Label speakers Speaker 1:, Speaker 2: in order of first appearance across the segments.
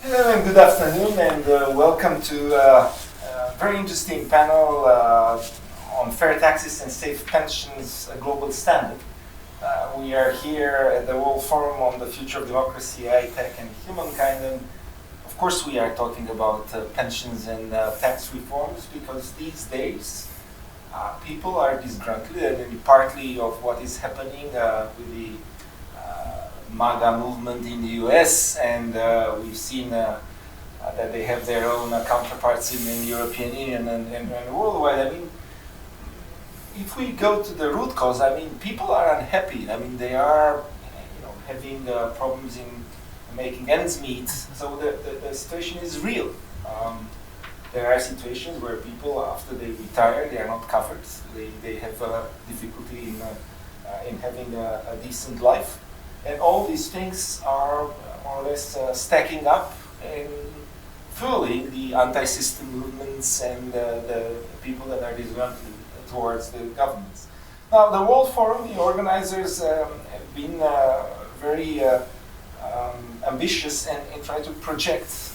Speaker 1: Hello and good afternoon, and welcome to a very interesting panel on fair taxes and safe pensions, a global standard. We are here at the World Forum on the Future of Democracy, AI, Tech and Humankind, and of course we are talking about pensions and tax reforms because these days people are disgruntled, and partly of what is happening with the MAGA movement in the US, and we've seen that they have their own counterparts in the European Union and worldwide. I mean, if we go to the root cause, I mean, people are unhappy. I mean, they are, having problems in making ends meet. So the situation is real. There are situations where people, after they retire, they are not covered. They have difficulty in having a decent life. And all these things are more or less stacking up and fueling the anti-system movements and the people that are disgruntled towards the governments. Now, the World Forum, the organizers have been very ambitious and try to project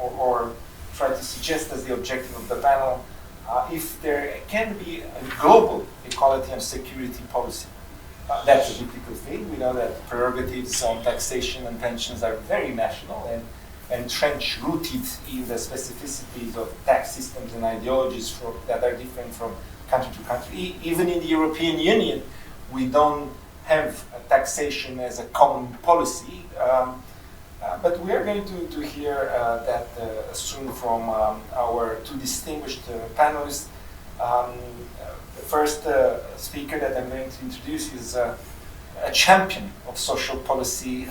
Speaker 1: or try to suggest as the objective of the panel if there can be a global equality and security policy. That's a difficult thing. We know that prerogatives on taxation and pensions are very national and entrenched-rooted in the specificities of tax systems and ideologies that are different from country to country. Even in the European Union, we don't have taxation as a common policy. But we are going to hear that soon from our two distinguished panelists. The first speaker that I'm going to introduce is a champion of social policy,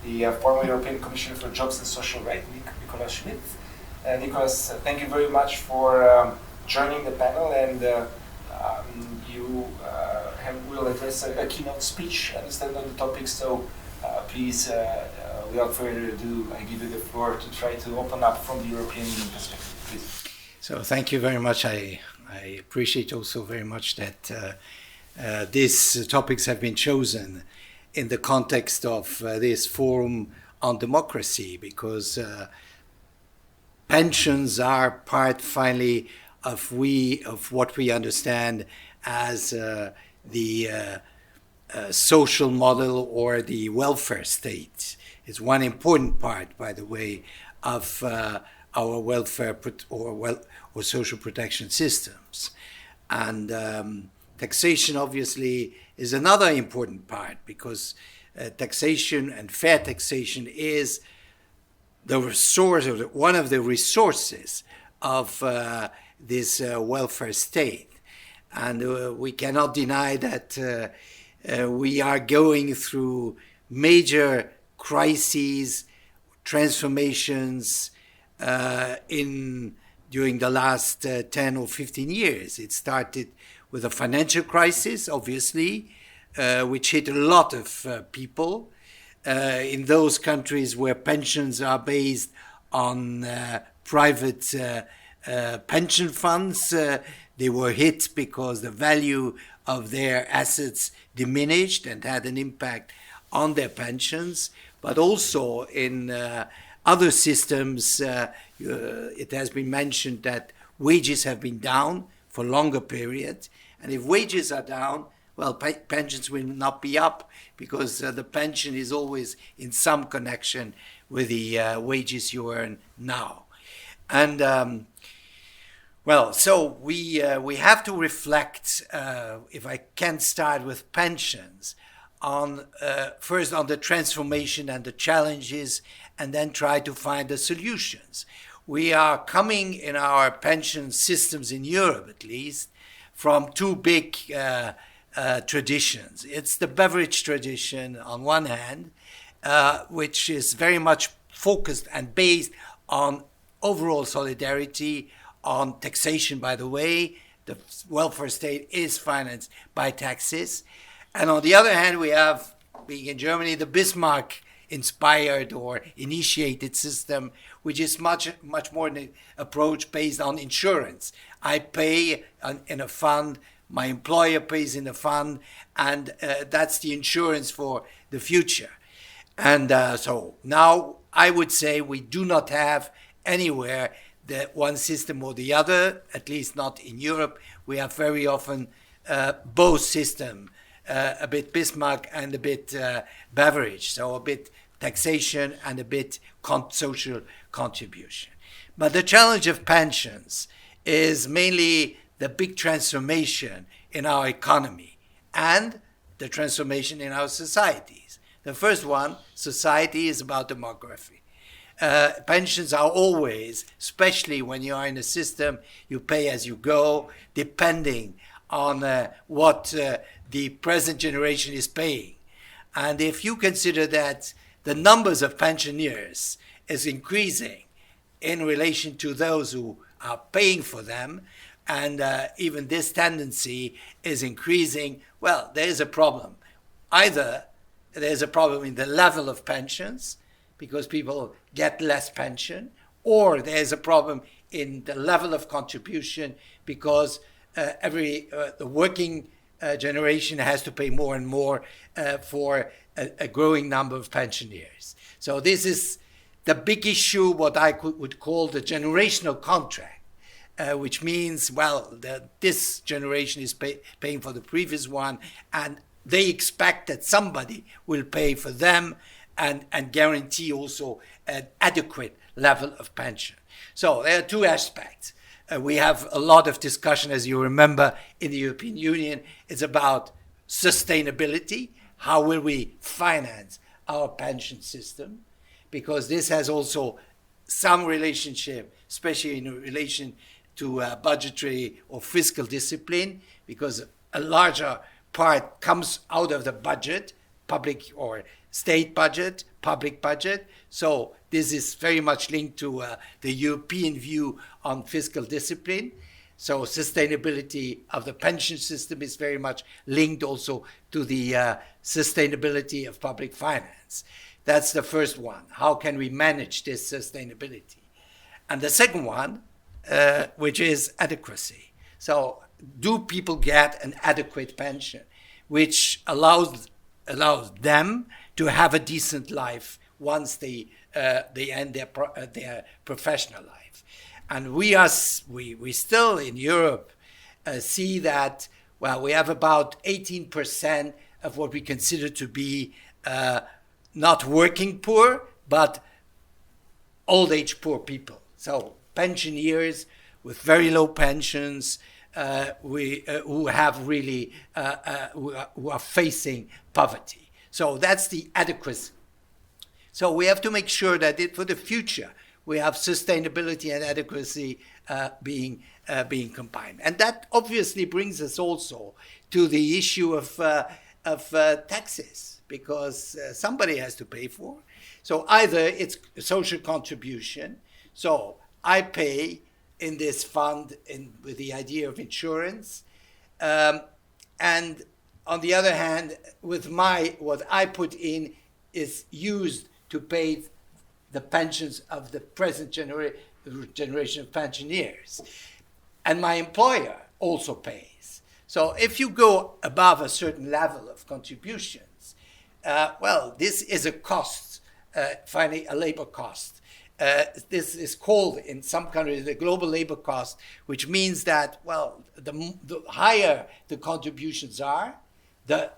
Speaker 1: the former European Commissioner for Jobs and Social Rights, Nicolas Schmidt. Nicolas, thank you very much for joining the panel, and you will address a keynote speech, I understand, on the topic, so please, without further ado, I give you the floor to try to open up from the European Union perspective, please.
Speaker 2: So thank you very much. I appreciate also very much that these topics have been chosen in the context of this forum on democracy, because pensions are part finally of what we understand as the social model or the welfare state. It's one important part, by the way, of our welfare or social protection systems. And taxation obviously is another important part, because taxation and fair taxation is the resource, or one of the resources of this welfare state. And we cannot deny that we are going through major crises, transformations during the last 10 or 15 years. It started with a financial crisis, obviously, which hit a lot of people. In those countries where pensions are based on private pension funds, they were hit because the value of their assets diminished and had an impact on their pensions. But also in other systems, it has been mentioned that wages have been down for longer periods. And if wages are down, well, pensions will not be up, because the pension is always in some connection with the wages you earn now. And so we have to reflect, if I can start with pensions, on first on the transformation and the challenges, and then try to find the solutions. We are coming in our pension systems in Europe, at least, from two big traditions. It's the beverage tradition on one hand, which is very much focused and based on overall solidarity, on taxation, by the way. The welfare state is financed by taxes. And on the other hand, we have, being in Germany, the Bismarck-inspired or initiated system, which is much more an approach based on insurance. I pay in a fund, my employer pays in a fund, and that's the insurance for the future. And so now I would say we do not have anywhere the one system or the other, at least not in Europe. We have very often both systems, a bit Bismarck and a bit Beveridge, so a bit taxation and a bit social contribution. But the challenge of pensions is mainly the big transformation in our economy and the transformation in our societies. The first one, society, is about demography. Pensions are always, especially when you are in a system, you pay as you go, depending on what the present generation is paying. And if you consider that the numbers of pensioners is increasing in relation to those who are paying for them, and even this tendency is increasing, well, there is a problem. Either there's a problem in the level of pensions, because people get less pension, or there's a problem in the level of contribution, because the working generation has to pay more and more for a growing number of pensioners. So this is the big issue, what I would call the generational contract, which means, well, this generation is paying for the previous one, and they expect that somebody will pay for them and guarantee also an adequate level of pension. So there are two aspects. We have a lot of discussion, as you remember, in the European Union. It's about sustainability. How will we finance our pension system? Because this has also some relationship, especially in relation to budgetary or fiscal discipline, because a larger part comes out of the budget, public or state budget, public budget. So this is very much linked to the European view on fiscal discipline. So sustainability of the pension system is very much linked also to the sustainability of public finance. That's the first one. How can we manage this sustainability? And the second one, which is adequacy. So do people get an adequate pension, which allows them to have a decent life once they end their professional life? And we still in Europe see that, well, we have about 18% of what we consider to be not working poor, but old age poor people. So pensioners with very low pensions, who have really who are facing poverty. So that's the adequacy. So we have to make sure that for the future we have sustainability and adequacy being combined, and that obviously brings us also to the issue of taxes, because somebody has to pay for. So either it's social contribution. So I pay in this fund with the idea of insurance, and on the other hand, with what I put in is used to pay the pensions of the present generation of pensioners, and my employer also pays. So if you go above a certain level of contributions, well, this is a cost, finally a labor cost. This is called in some countries the global labor cost, which means that, well, the higher the contributions are, the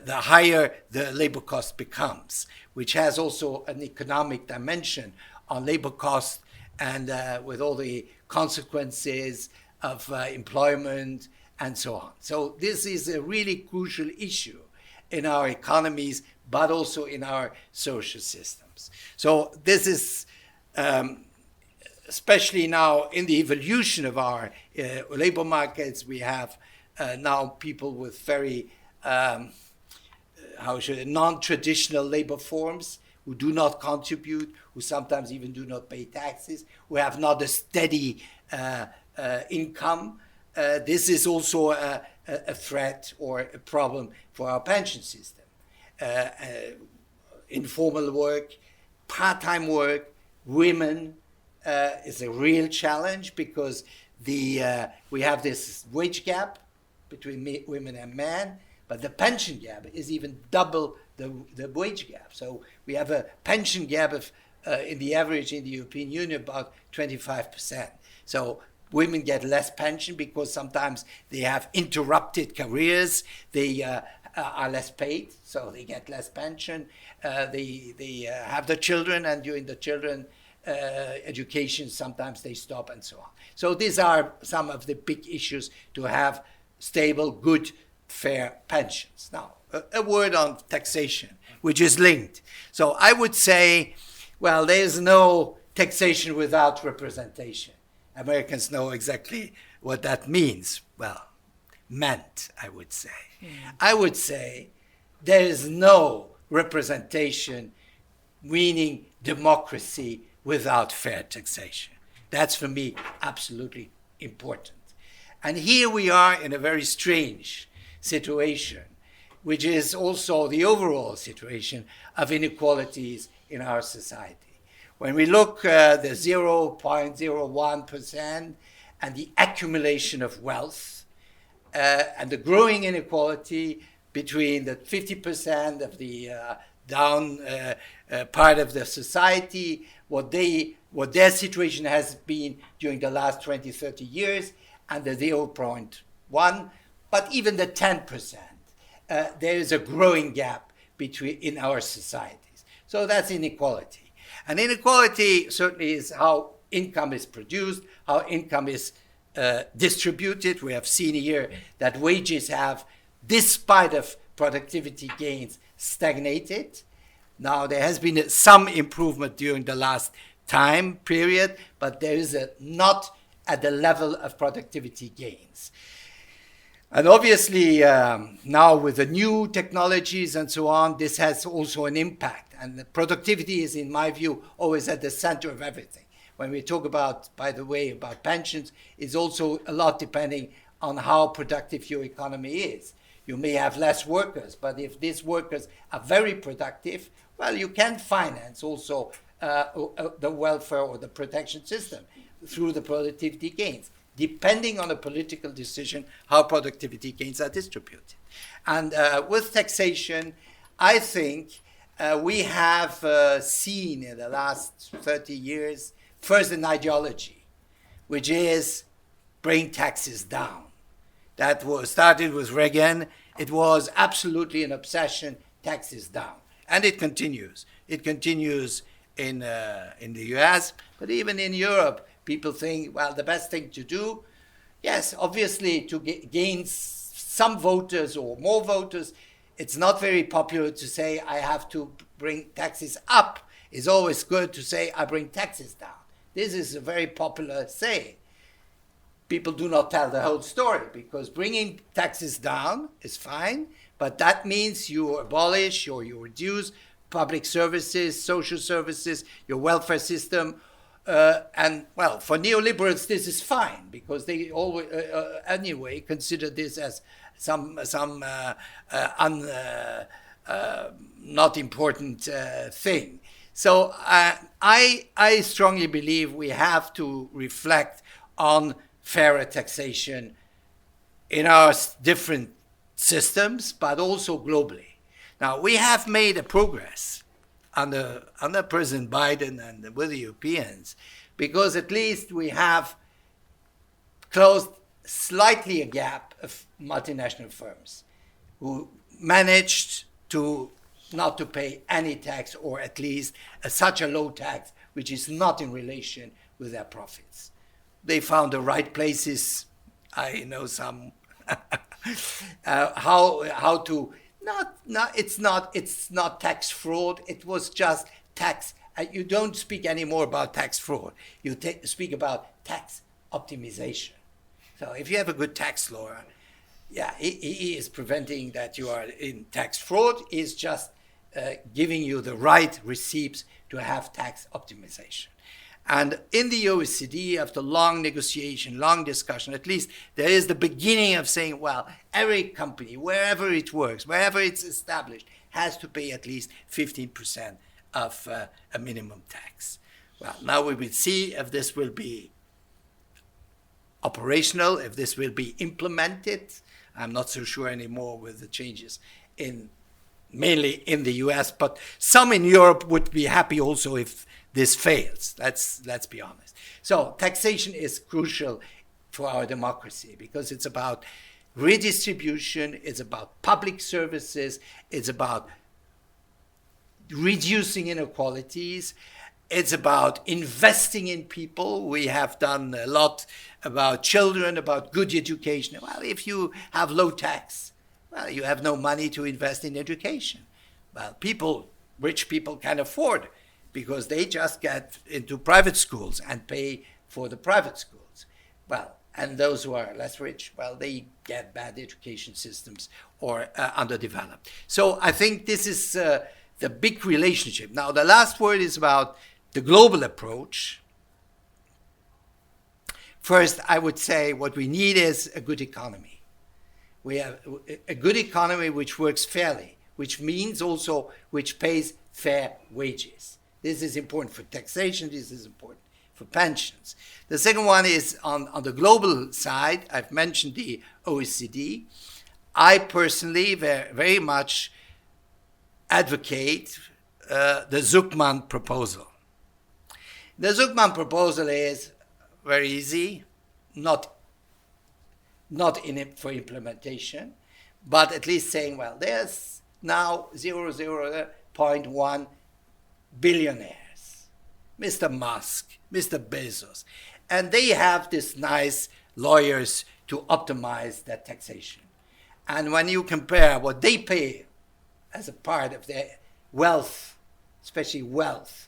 Speaker 2: higher the labor cost becomes, which has also an economic dimension on labor cost, and with all the consequences of employment and so on. So this is a really crucial issue in our economies, but also in our social systems. So this is, especially now in the evolution of our labor markets, we have now people with very non-traditional labor forms, who do not contribute, who sometimes even do not pay taxes, who have not a steady income. This is also a threat or a problem for our pension system. Informal work, part-time work, women is a real challenge, because we have this wage gap between women and men, But the pension gap is even double the wage gap. So we have a pension gap of, in the average in the European Union, about 25%. So women get less pension because sometimes they have interrupted careers. They are less paid, so they get less pension. They have the children, and during the children education, sometimes they stop and so on. So these are some of the big issues to have stable, good, fair pensions. Now, a word on taxation, which is linked. So I would say, well, there's no taxation without representation. Americans know exactly what that means. Well, meant, I would say. I would say there is no representation, meaning democracy, without fair taxation. That's, for me, absolutely important. And here we are in a very strange situation, which is also the overall situation of inequalities in our society. When we look at the 0.01% and the accumulation of wealth and the growing inequality between the 50% of the down part of the society, what their situation has been during the last 20, 30 years, and the 0.1, but even the 10%. There is a growing gap in our societies. So that's inequality. And inequality certainly is how income is produced, how income is distributed. We have seen here that wages have, despite of productivity gains, stagnated. Now, there has been some improvement during the last time period, but there is not at the level of productivity gains. And obviously, now with the new technologies and so on, this has also an impact. And the productivity is, in my view, always at the center of everything. When we talk about, by the way, about pensions, it's also a lot depending on how productive your economy is. You may have less workers, but if these workers are very productive, well, you can finance also the welfare or the protection system through the productivity gains, depending on a political decision how productivity gains are distributed. And with taxation, I think we have seen in the last 30 years, first an ideology, which is bring taxes down. That was started with Reagan. It was absolutely an obsession, taxes down. And it continues. It continues in the US, but even in Europe, people think, well, the best thing to do, yes, obviously to gain some voters or more voters, it's not very popular to say I have to bring taxes up. It's always good to say I bring taxes down. This is a very popular saying. People do not tell the whole story, because bringing taxes down is fine, but that means you abolish or you reduce public services, social services, your welfare system. And, well, for neoliberals, this is fine, because they always, anyway, consider this as some not important thing. So I strongly believe we have to reflect on fairer taxation in our different systems, but also globally. Now, we have made a progress under President Biden and with the Europeans, because at least we have closed slightly a gap of multinational firms who managed to not to pay any tax, or at least such a low tax which is not in relation with their profits. They found the right places. I know some how to it's not tax fraud. It was just tax. You don't speak anymore about tax fraud. You speak about tax optimization. So if you have a good tax lawyer, yeah, he is preventing that you are in tax fraud. He's just giving you the right receipts to have tax optimization. And in the OECD, after long negotiation, long discussion, at least there is the beginning of saying, well, every company, wherever it works, wherever it's established, has to pay at least 15% of a minimum tax. Well, now we will see if this will be operational, if this will be implemented. I'm not so sure anymore with the changes mainly in the US, but some in Europe would be happy also if this fails. Let's be honest. So taxation is crucial for our democracy because it's about redistribution, it's about public services, it's about reducing inequalities, it's about investing in people. We have done a lot about children, about good education. Well, if you have low tax, well, you have no money to invest in education. Well, rich people can afford because they just get into private schools and pay for the private schools. Well, and those who are less rich, well, they get bad education systems or underdeveloped. So I think this is the big relationship. Now, the last word is about the global approach. First, I would say what we need is a good economy. We have a good economy which works fairly, which means also which pays fair wages. This is important for taxation. This is important for pensions. The second one is on the global side. I've mentioned the OECD. I personally very much advocate the Zuckman proposal. The Zuckman proposal is very easy, not in it for implementation, but at least saying, well, there's now 0.1 billionaires, Mr. Musk, Mr. Bezos, and they have this nice lawyers to optimize that taxation. And when you compare what they pay as a part of their wealth, especially wealth,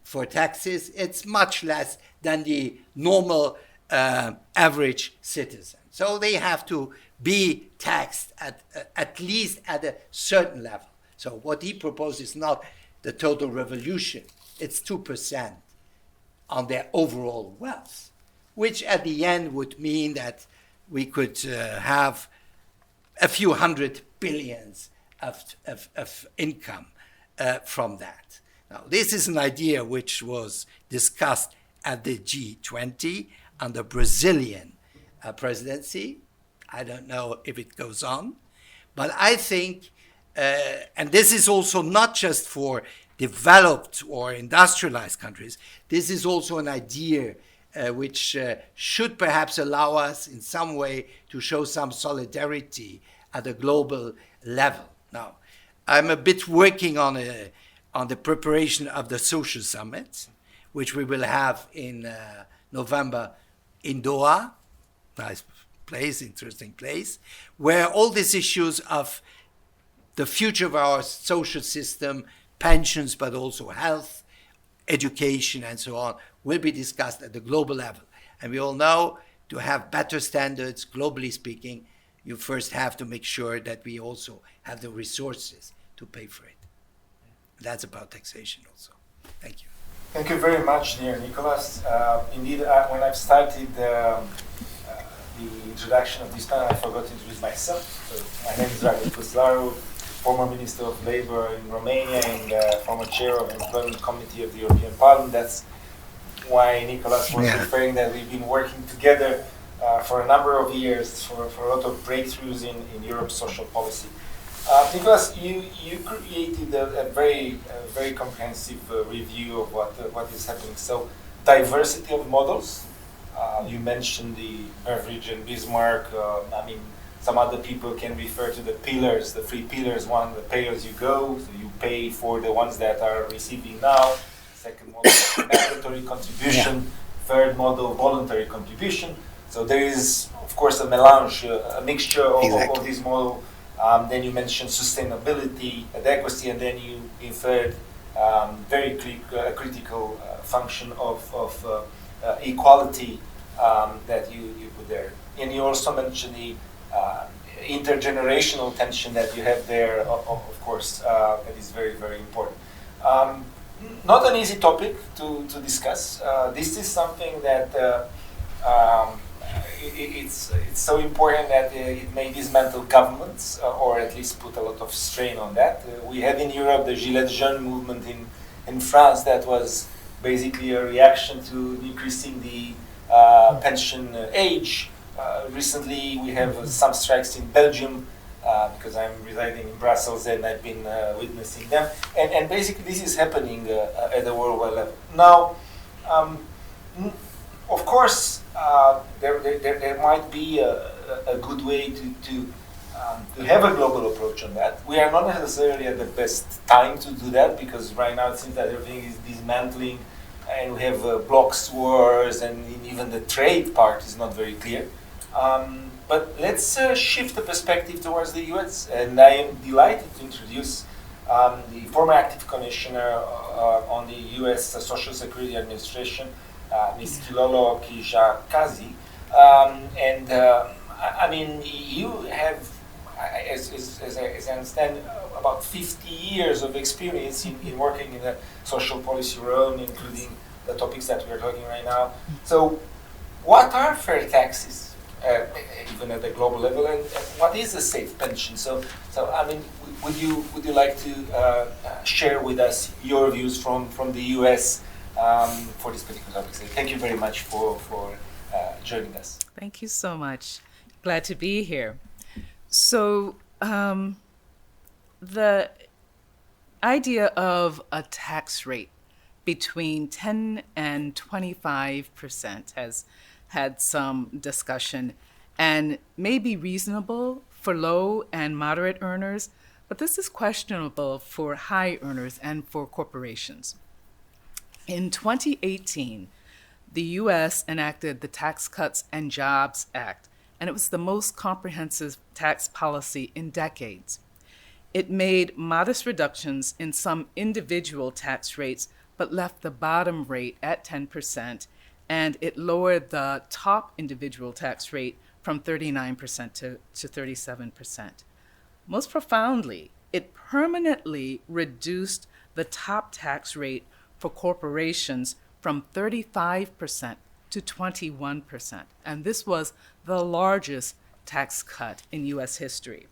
Speaker 2: for taxes, it's much less than the normal average citizen. So they have to be taxed at least at a certain level. So what he proposes is not the total revolution, it's 2% on their overall wealth, which at the end would mean that we could have a few hundred billions of income from that. Now, this is an idea which was discussed at the G20 under Brazilian presidency. I don't know if it goes on, but I think, and this is also not just for developed or industrialized countries, this is also an idea which should perhaps allow us in some way to show some solidarity at a global level. Now, I'm a bit working on the preparation of the social summit, which we will have in November in Doha. Nice place, interesting place, where all these issues of the future of our social system, pensions, but also health, education, and so on, will be discussed at the global level. And we all know to have better standards, globally speaking, you first have to make sure that we also have the resources to pay for it. That's about taxation also. Thank you.
Speaker 1: Thank you very much, dear Nicholas. Indeed, when I've started the introduction of this panel, I forgot to introduce myself. So my name is Dragoș Păslaru, former Minister of Labor in Romania and former Chair of the Employment Committee of the European Parliament. That's why Nicholas was referring that we've been working together for a number of years for a lot of breakthroughs in Europe's social policy. Nicholas, you created a very comprehensive review of what is happening. So, diversity of models. You mentioned the Beveridge and Bismarck. I mean, some other people can refer to the pillars, the three pillars. One, the pay as you go, so you pay for the ones that are receiving now. Second model, mandatory contribution. Third model, voluntary contribution. So there is, of course, a melange, a mixture of these models. Then you mentioned sustainability, adequacy, and then you inferred very critical function of equality that you put there. And you also mentioned the intergenerational tension that you have there, of course, that is very, very important. Not an easy topic to discuss. This is something that it's so important that it may dismantle governments, or at least put a lot of strain on that. We had in Europe the Gilets Jaunes movement in France that was basically a reaction to increasing the pension age Recently, we have some strikes in Belgium because I'm residing in Brussels and I've been witnessing them. And basically, this is happening at the worldwide level. Now, of course, there might be a good way to have a global approach on that. We are not necessarily at the best time to do that because right now it seems that everything is dismantling and we have blocks wars and even the trade part is not very clear. But let's shift the perspective towards the US, and I am delighted to introduce the former active commissioner on the US Social Security Administration, Ms. Kilolo Kijakazi. I mean, you have, as I understand, about 50 years of experience in working in the social policy realm, including the topics that we're talking right now. So, what are fair taxes? Even at the global level, and what is a safe pension? So I mean, would you like to share with us your views from the US for this particular topic? So thank you very much for joining us.
Speaker 3: Thank you so much. Glad to be here. So the idea of a tax rate between 10 and 25% has had some discussion and may be reasonable for low and moderate earners, but this is questionable for high earners and for corporations. In 2018, the US enacted the Tax Cuts and Jobs Act, and it was the most comprehensive tax policy in decades. It made modest reductions in some individual tax rates, but left the bottom rate at 10%, and it lowered the top individual tax rate from 39% to 37%. Most profoundly, it permanently reduced the top tax rate for corporations from 35% to 21%, and this was the largest tax cut in U.S. history.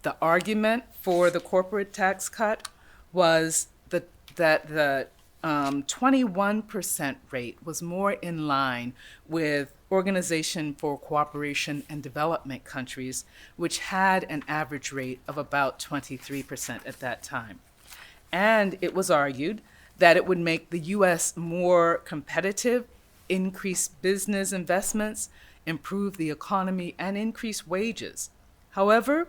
Speaker 3: The argument for the corporate tax cut was that the 21% rate was more in line with Organization for Cooperation and Development countries, which had an average rate of about 23% at that time. And it was argued that it would make the U.S. more competitive, increase business investments, improve the economy, and increase wages. However,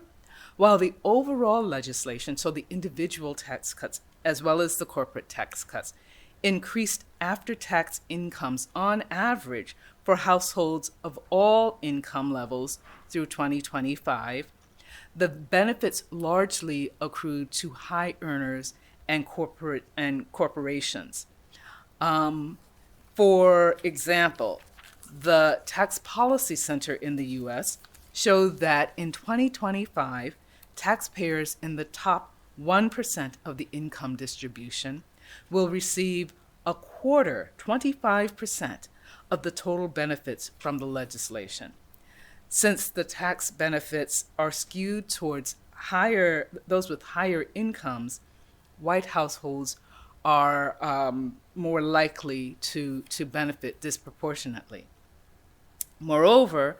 Speaker 3: while the overall legislation, so the individual tax cuts as well as the corporate tax cuts, increased after-tax incomes on average for households of all income levels through 2025, the benefits largely accrued to high earners and corporations. For example, the Tax Policy Center in the U.S. showed that in 2025, taxpayers in the top 1% of the income distribution will receive a quarter, 25%, of the total benefits from the legislation. Since the tax benefits are skewed towards those with higher incomes, white households are more likely to benefit disproportionately. Moreover,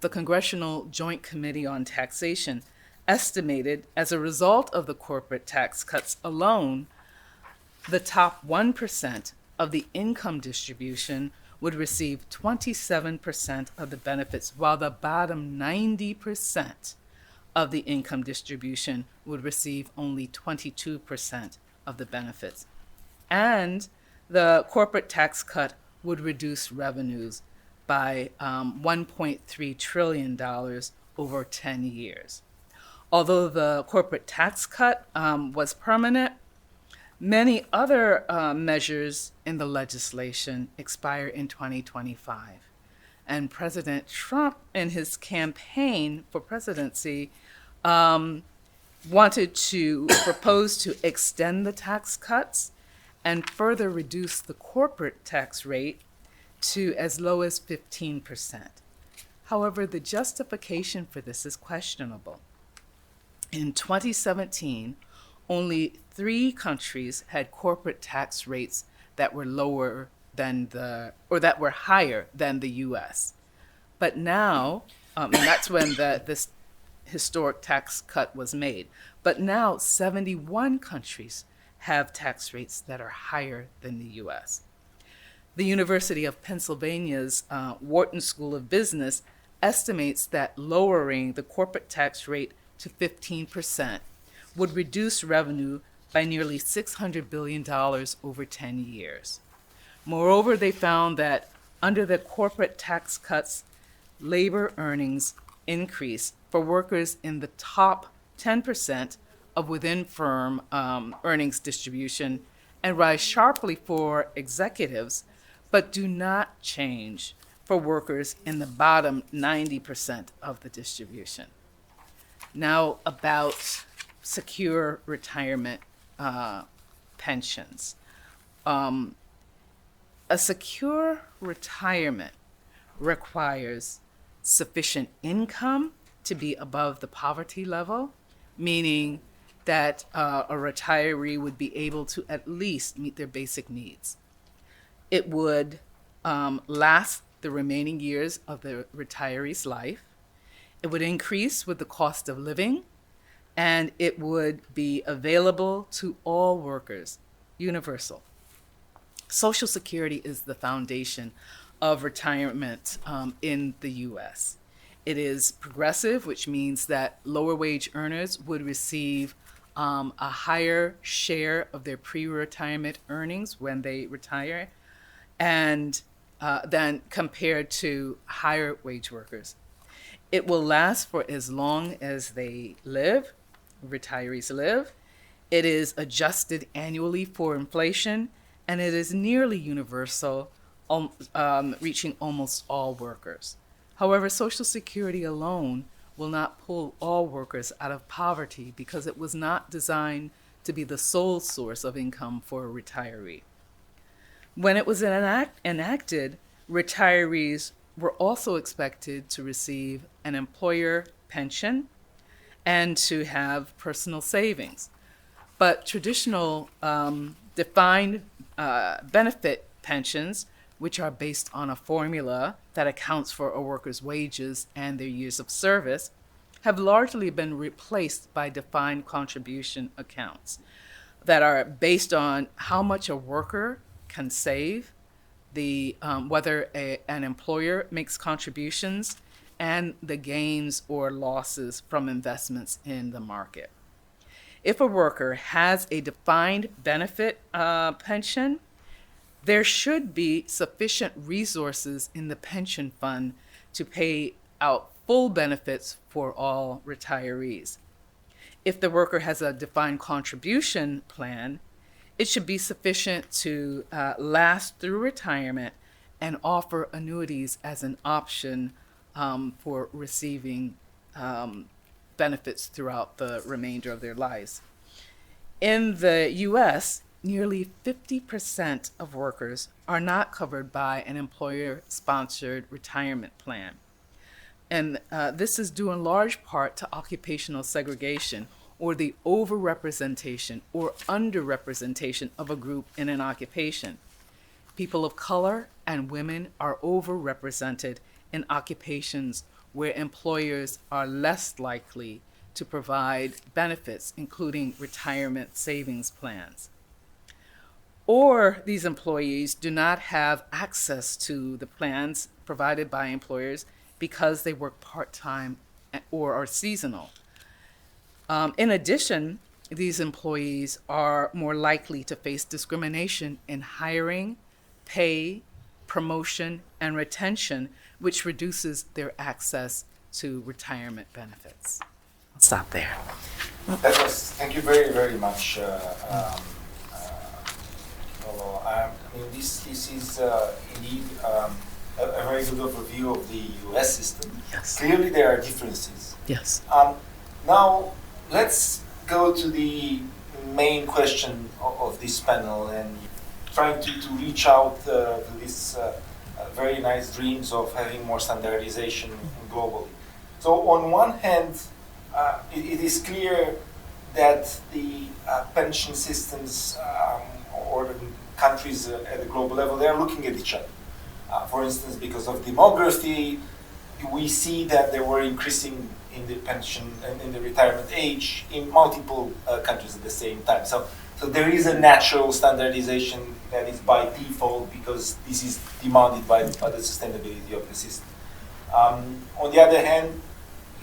Speaker 3: the Congressional Joint Committee on Taxation estimated, as a result of the corporate tax cuts alone, the top 1% of the income distribution would receive 27% of the benefits, while the bottom 90% of the income distribution would receive only 22% of the benefits. And the corporate tax cut would reduce revenues by $1.3 trillion over 10 years. Although the corporate tax cut was permanent, many other measures in the legislation expire in 2025. And President Trump, in his campaign for presidency, wanted to propose to extend the tax cuts and further reduce the corporate tax rate to as low as 15%. However, the justification for this is questionable. In 2017, only 3 countries had corporate tax rates that were higher than the U.S. But now, and that's when this historic tax cut was made. But now 71 countries have tax rates that are higher than the US. The University of Pennsylvania's Wharton School of Business estimates that lowering the corporate tax rate to 15% would reduce revenue by nearly $600 billion over 10 years. Moreover, they found that under the corporate tax cuts, labor earnings increase for workers in the top 10% of within-firm earnings distribution and rise sharply for executives, but do not change for workers in the bottom 90% of the distribution. Now about secure retirement pensions. A secure retirement requires sufficient income to be above the poverty level, meaning that a retiree would be able to at least meet their basic needs. It would last the remaining years of the retiree's life. It would increase with the cost of living, and it would be available to all workers, universal. Social Security is the foundation of retirement in the US. It is progressive, which means that lower wage earners would receive a higher share of their pre-retirement earnings when they retire, and then compared to higher wage workers. It will last for as long as they live, retirees live. It is adjusted annually for inflation, and it is nearly universal, reaching almost all workers. However, Social Security alone will not pull all workers out of poverty because it was not designed to be the sole source of income for a retiree. When it was enacted, retirees were also expected to receive an employer pension and to have personal savings. But traditional defined benefit pensions, which are based on a formula that accounts for a worker's wages and their years of service, have largely been replaced by defined contribution accounts that are based on how much a worker can save, whether an employer makes contributions, and the gains or losses from investments in the market. If a worker has a defined benefit pension, there should be sufficient resources in the pension fund to pay out full benefits for all retirees. If the worker has a defined contribution plan, it should be sufficient to last through retirement and offer annuities as an option for receiving benefits throughout the remainder of their lives. In the US, nearly 50% of workers are not covered by an employer-sponsored retirement plan. And this is due in large part to occupational segregation, or the overrepresentation or underrepresentation of a group in an occupation. People of color and women are overrepresented in occupations where employers are less likely to provide benefits, including retirement savings plans. Or these employees do not have access to the plans provided by employers because they work part-time or are seasonal. In addition, these employees are more likely to face discrimination in hiring, pay, promotion, and retention, which reduces their access to retirement benefits. I'll stop there.
Speaker 1: Thank you very, very much. I mean, this is indeed a very good overview of the US system.
Speaker 3: Yes.
Speaker 1: Clearly, there are differences.
Speaker 3: Yes.
Speaker 1: Now, let's go to the main question of this panel and trying to reach out to these very nice dreams of having more standardization globally. So, on one hand, it is clear that the pension systems or the countries at the global level, they are looking at each other. For instance, because of demography, we see that there were increasing in the pension and in the retirement age in multiple countries at the same time. So there is a natural standardization that is by default because this is demanded by the sustainability of the system. On the other hand,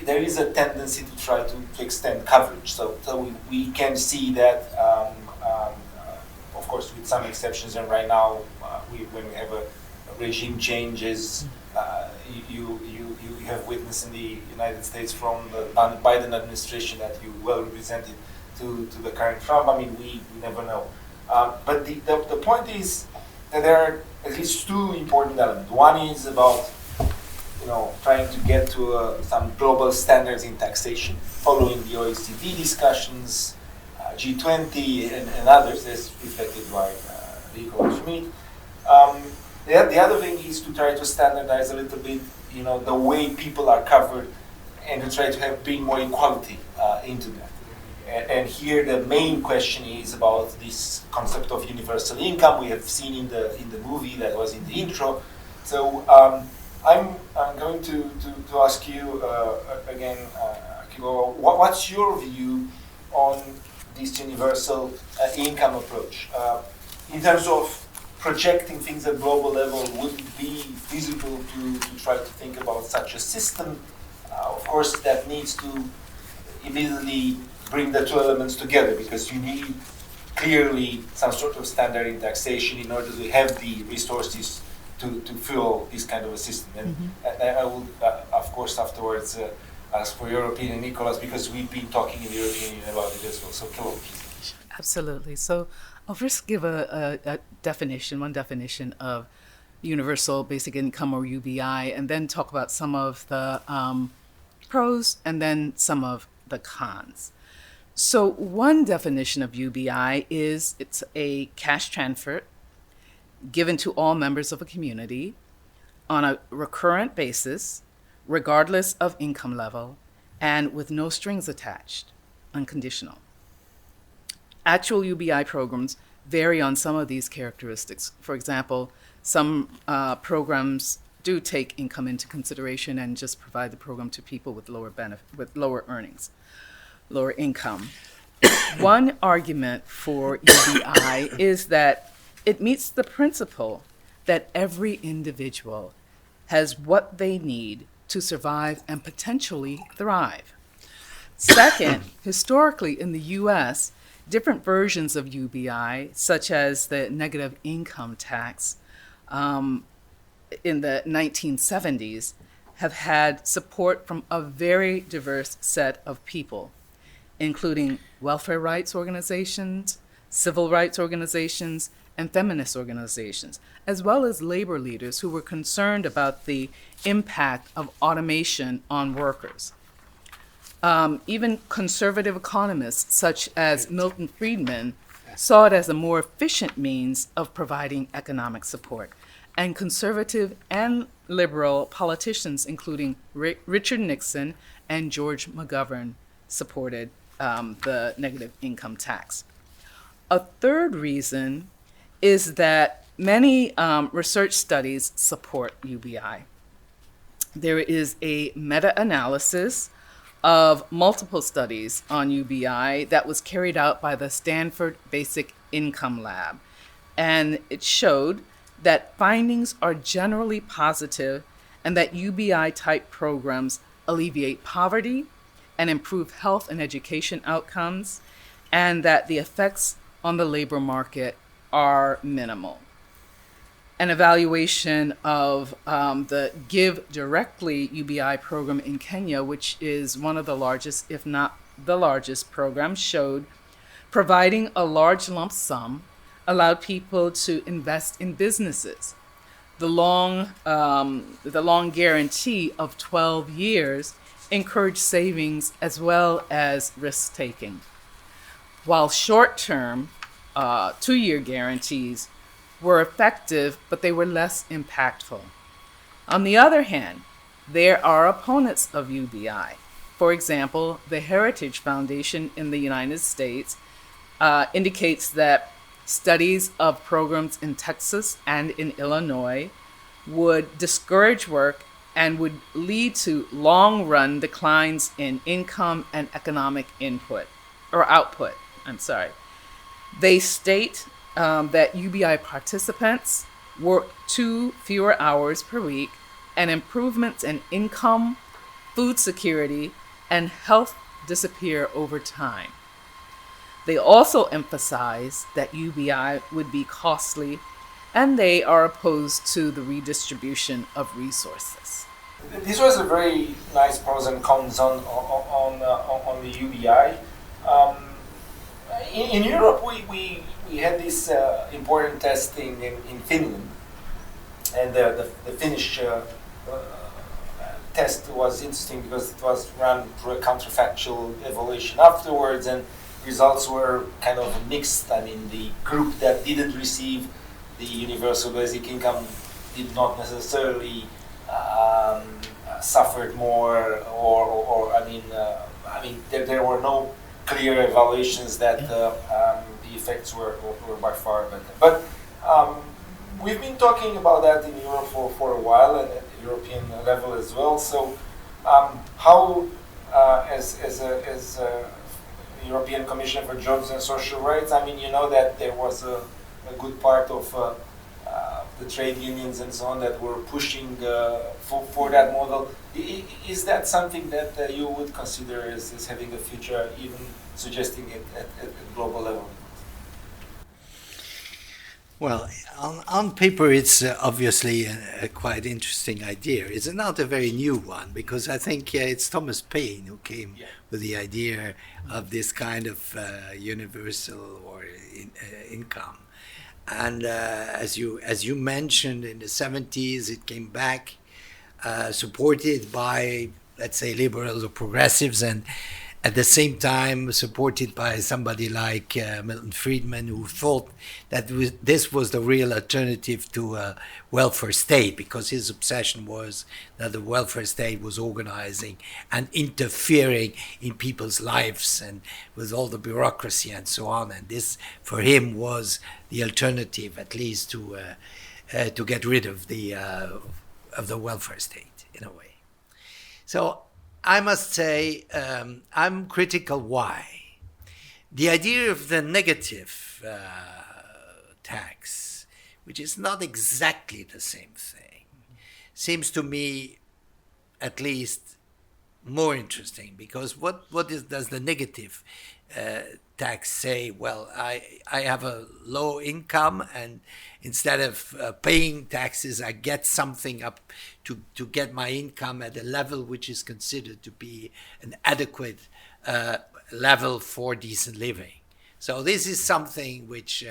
Speaker 1: there is a tendency to try to extend coverage. So we can see that, of course, with some exceptions, and right now, when we have a regime changes, you have witnessed in the United States from the Biden administration that you well represented to the current Trump. I mean, we never know. But the point is that there are at least two important elements. One is about trying to get to some global standards in taxation, following the OECD discussions, G20, and others, as reflected by Rico and Schmidt. The other thing is to try to standardize a little bit, the way people are covered, and to try to bring more equality into that. And here the main question is about this concept of universal income we have seen in the movie that was in the intro. So I'm going to ask you again, Akibo, what's your view on this universal income approach? In terms of projecting things at global level, would it be feasible to try to think about such a system? Of course, that needs to immediately bring the two elements together, because you need clearly some sort of standard in taxation in order to have the resources to fuel this kind of a system. And I will, of course, afterwards ask for your opinion, Nicholas, because we've been talking in the European Union about it as well. So, Kilo, please.
Speaker 3: Absolutely. So I'll first give one definition of universal basic income, or UBI, and then talk about some of the pros and then some of the cons. So one definition of UBI is it's a cash transfer given to all members of a community on a recurrent basis, regardless of income level, and with no strings attached, unconditional. Actual UBI programs vary on some of these characteristics. For example, some programs do take income into consideration and just provide the program to people with lower earnings, lower income. One argument for UBI is that it meets the principle that every individual has what they need to survive and potentially thrive. Second, historically in the US, different versions of UBI, such as the negative income tax in the 1970s, have had support from a very diverse set of people, including welfare rights organizations, civil rights organizations, and feminist organizations, as well as labor leaders who were concerned about the impact of automation on workers. Even conservative economists such as Milton Friedman saw it as a more efficient means of providing economic support. And conservative and liberal politicians, including Richard Nixon and George McGovern, supported the negative income tax. A third reason is that many research studies support UBI. There is a meta-analysis of multiple studies on UBI that was carried out by the Stanford Basic Income Lab. And it showed that findings are generally positive and that UBI-type programs alleviate poverty and improve health and education outcomes, and that the effects on the labor market are minimal. An evaluation of the Give Directly UBI program in Kenya, which is one of the largest, if not the largest program, showed providing a large lump sum allowed people to invest in businesses. The long guarantee of 12 years encouraged savings as well as risk-taking, while short-term 2-year guarantees were effective, but they were less impactful. On the other hand, there are opponents of UBI. For example, the Heritage Foundation in the United States indicates that studies of programs in Texas and in Illinois would discourage work and would lead to long-run declines in income and economic output. They state that UBI participants work 2 fewer hours per week, and improvements in income, food security, and health disappear over time. They also emphasize that UBI would be costly, and they are opposed to the redistribution of resources.
Speaker 1: This was a very nice pros and cons on the UBI. In Europe, we had this important testing in Finland, and the Finnish test was interesting because it was run through a counterfactual evaluation afterwards, and results were kind of mixed. I mean, the group that didn't receive the universal basic income did not necessarily suffered more, or there were no clear evaluations that the effects were by far better. But we've been talking about that in Europe for a while, and at the European level as well. So how, as a European Commission for Jobs and Social Rights, I mean, you know that there was a good part of the trade unions and so on that were pushing for that model. Is that something that you would consider as having a future, even suggesting it at global level?
Speaker 2: Well, on paper, it's obviously a quite interesting idea. It's not a very new one, because I think it's Thomas Paine who came with the idea of this kind of universal or income. And as you mentioned, in the 70s, it came back, supported by, let's say, liberals or progressives, and at the same time supported by somebody like Milton Friedman, who thought that this was the real alternative to a welfare state, because his obsession was that the welfare state was organizing and interfering in people's lives and with all the bureaucracy and so on. And this, for him, was the alternative, at least to get rid of the welfare state, in a way. So I must say, I'm critical. Why? The idea of the negative tax, which is not exactly the same thing, seems to me at least more interesting, because does the negative tax say? Well, I have a low income, and instead of paying taxes, I get something up to get my income at a level which is considered to be an adequate level for decent living. So this is something which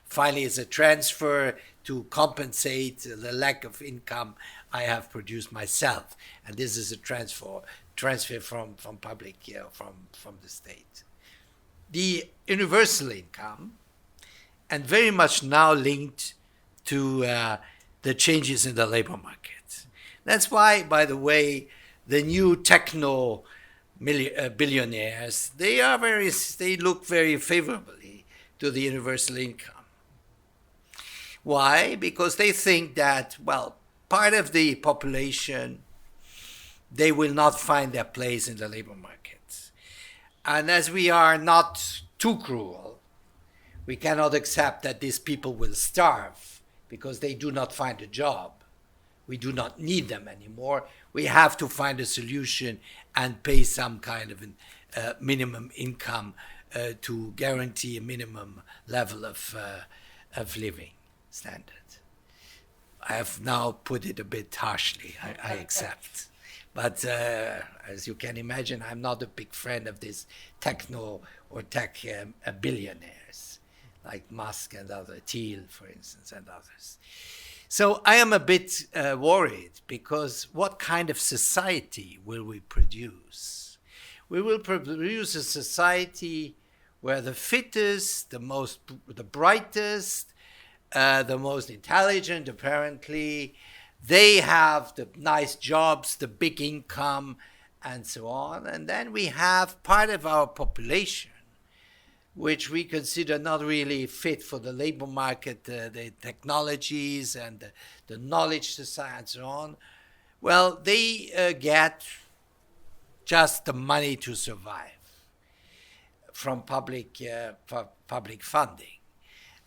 Speaker 2: finally is a transfer to compensate the lack of income I have produced myself, and this is a transfer from public, from the state. The universal income, and very much now linked to the changes in the labor market. That's why, by the way, the new techno billionaires, they look very favorably to the universal income. Why? Because they think that, well, part of the population, they will not find their place in the labor market. And as we are not too cruel, we cannot accept that these people will starve because they do not find a job. We do not need them anymore. We have to find a solution and pay some kind of minimum income to guarantee a minimum level of living standard. I have now put it a bit harshly, I accept. But as you can imagine, I'm not a big friend of these techno or tech billionaires, like Musk and other, Thiel, for instance, and others. So I am a bit worried, because what kind of society will we produce? We will produce a society where the fittest, the brightest, the most intelligent, apparently, they have the nice jobs, the big income, and so on. And then we have part of our population which we consider not really fit for the labor market, the technologies and the knowledge society and so on, Well, they get just the money to survive from public funding.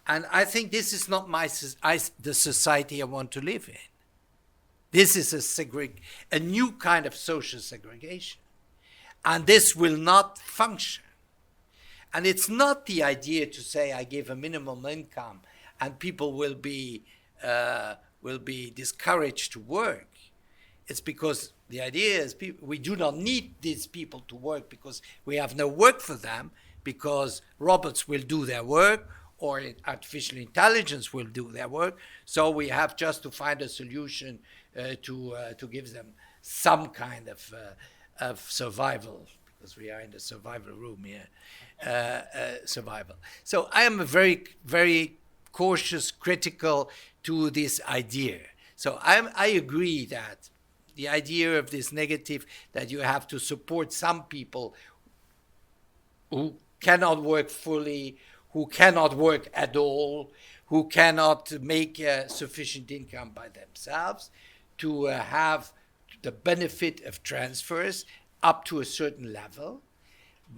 Speaker 2: And I think this is not the society I want to live in. This is a new kind of social segregation. And this will not function. And it's not the idea to say I give a minimum income and people will be discouraged to work. It's because the idea is we do not need these people to work because we have no work for them, because robots will do their work or artificial intelligence will do their work. So we have just to find a solution to give them some kind of survival, because we are in the survival room here, survival. So I am very, very cautious, critical to this idea. So I agree that the idea of this negative, that you have to support some people who cannot work fully, who cannot work at all, who cannot make sufficient income by themselves, to have the benefit of transfers up to a certain level.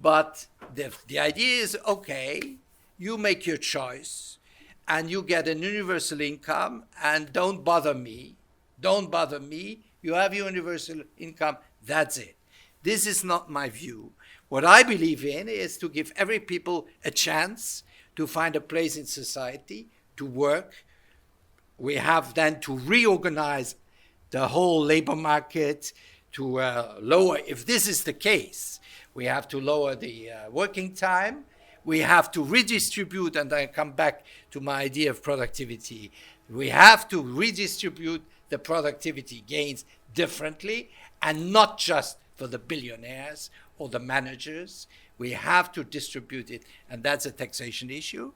Speaker 2: But the idea is, okay, you make your choice and you get an universal income and don't bother me. Don't bother me. You have your universal income. That's it. This is not my view. What I believe in is to give every people a chance to find a place in society, to work. We have then to reorganize the whole labor market, to lower, if this is the case, we have to lower the working time. We have to redistribute, and I come back to my idea of productivity. We have to redistribute the productivity gains differently, and not just for the billionaires or the managers. We have to distribute it, and that's a taxation issue.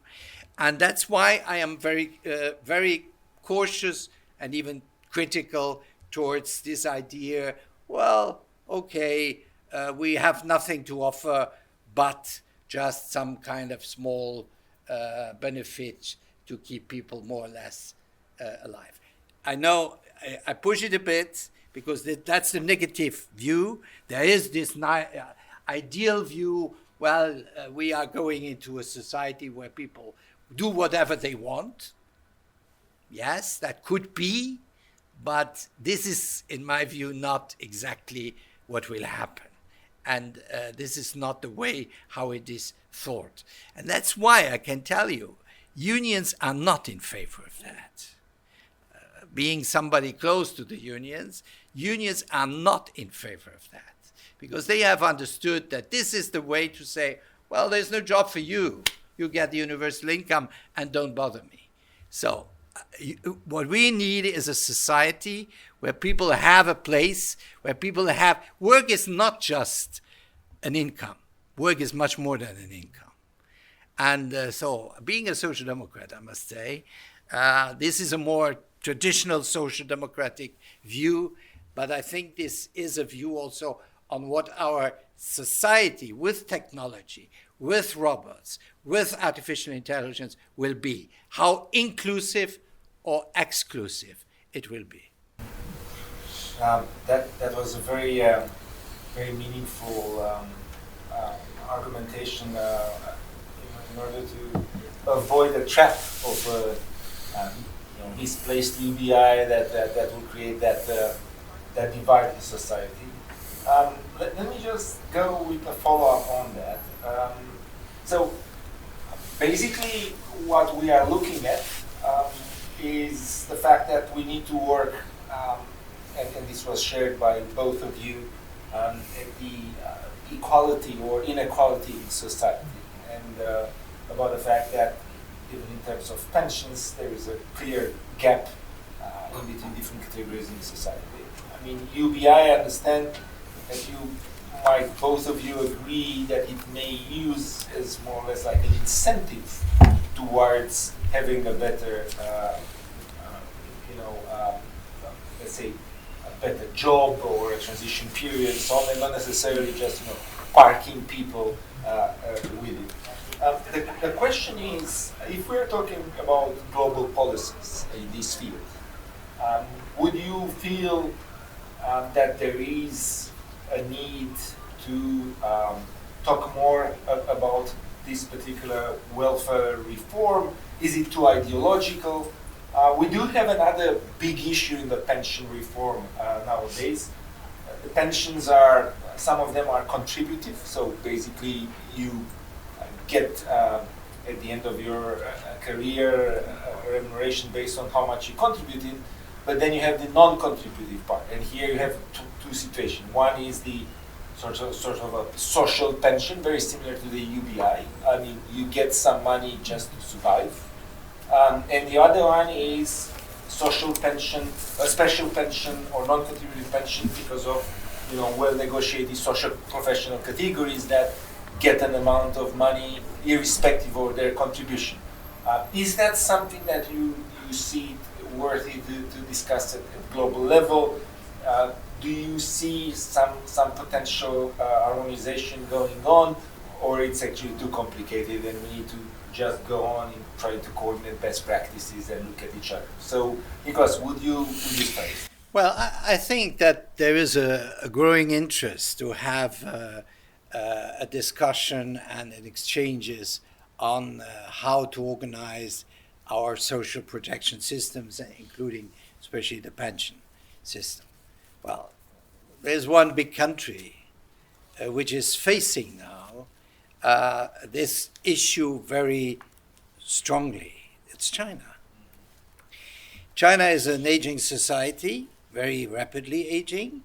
Speaker 2: And that's why I am very, very cautious and even critical towards this idea, well, okay, we have nothing to offer but just some kind of small benefit to keep people more or less alive. I know I push it a bit because that's the negative view. There is this ideal view, well, we are going into a society where people do whatever they want. Yes, that could be, but this is, in my view, not exactly what will happen. And this is not the way how it is thought. And that's why I can tell you, unions are not in favor of that. Being somebody close to the unions are not in favor of that, because they have understood that this is the way to say, well, there's no job for you. You get the universal income and don't bother me. So what we need is a society where people have a place, where people have, work is not just an income. Work is much more than an income. And so being a social democrat, I must say, this is a more traditional social democratic view, but I think this is a view also on what our society with technology, with robots, with artificial intelligence will be, how inclusive or exclusive it will be.
Speaker 1: That was a very very meaningful argumentation in order to avoid the trap of misplaced UBI that will create that divide in society. Let me just go with a follow-up on that. So basically what we are looking at is the fact that we need to work, and this was shared by both of you, at the equality or inequality in society, and about the fact that even in terms of pensions, there is a clear gap in between different categories in society. I mean, UBI, I understand that you might, both of you agree that it may use as more or less like an incentive towards having a better, let's say, a better job or a transition period and so on, and not necessarily just parking people with it. The question is, if we're talking about global policies in this field, would you feel that there is a need to talk more about this particular welfare reform? Is it too ideological? We do have another big issue in the pension reform nowadays. The pensions are, some of them are contributive, so basically you get at the end of your career remuneration based on how much you contributed, but then you have the non-contributive part, and here you have two situations. One is the sort of a social pension, very similar to the UBI. I mean, you get some money just to survive. And the other one is social pension, a special pension or non-contributive pension because of, well-negotiated social professional categories that get an amount of money irrespective of their contribution. Is that something that you see worthy to discuss at global level? Do you see some potential harmonization going on, or it's actually too complicated and we need to just go on and try to coordinate best practices and look at each other? So, Nikos, would you start?
Speaker 2: Well, I think that there is a growing interest to have a discussion and an exchanges on how to organize our social protection systems, including especially the pension system. Well, there's one big country which is facing now this issue very strongly. It's China. China is an aging society, very rapidly aging,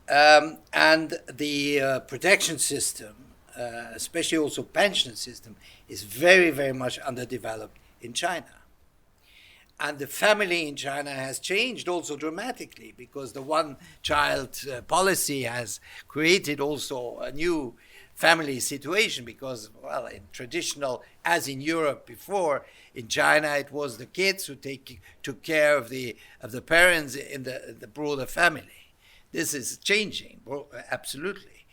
Speaker 2: and the protection system, especially also pension system, is very, very much underdeveloped in China. And the family in China has changed also dramatically because the one-child policy has created also a new family situation because, well, in traditional, as in Europe before, in China it was the kids who took care of the parents in the broader family. This is changing, absolutely.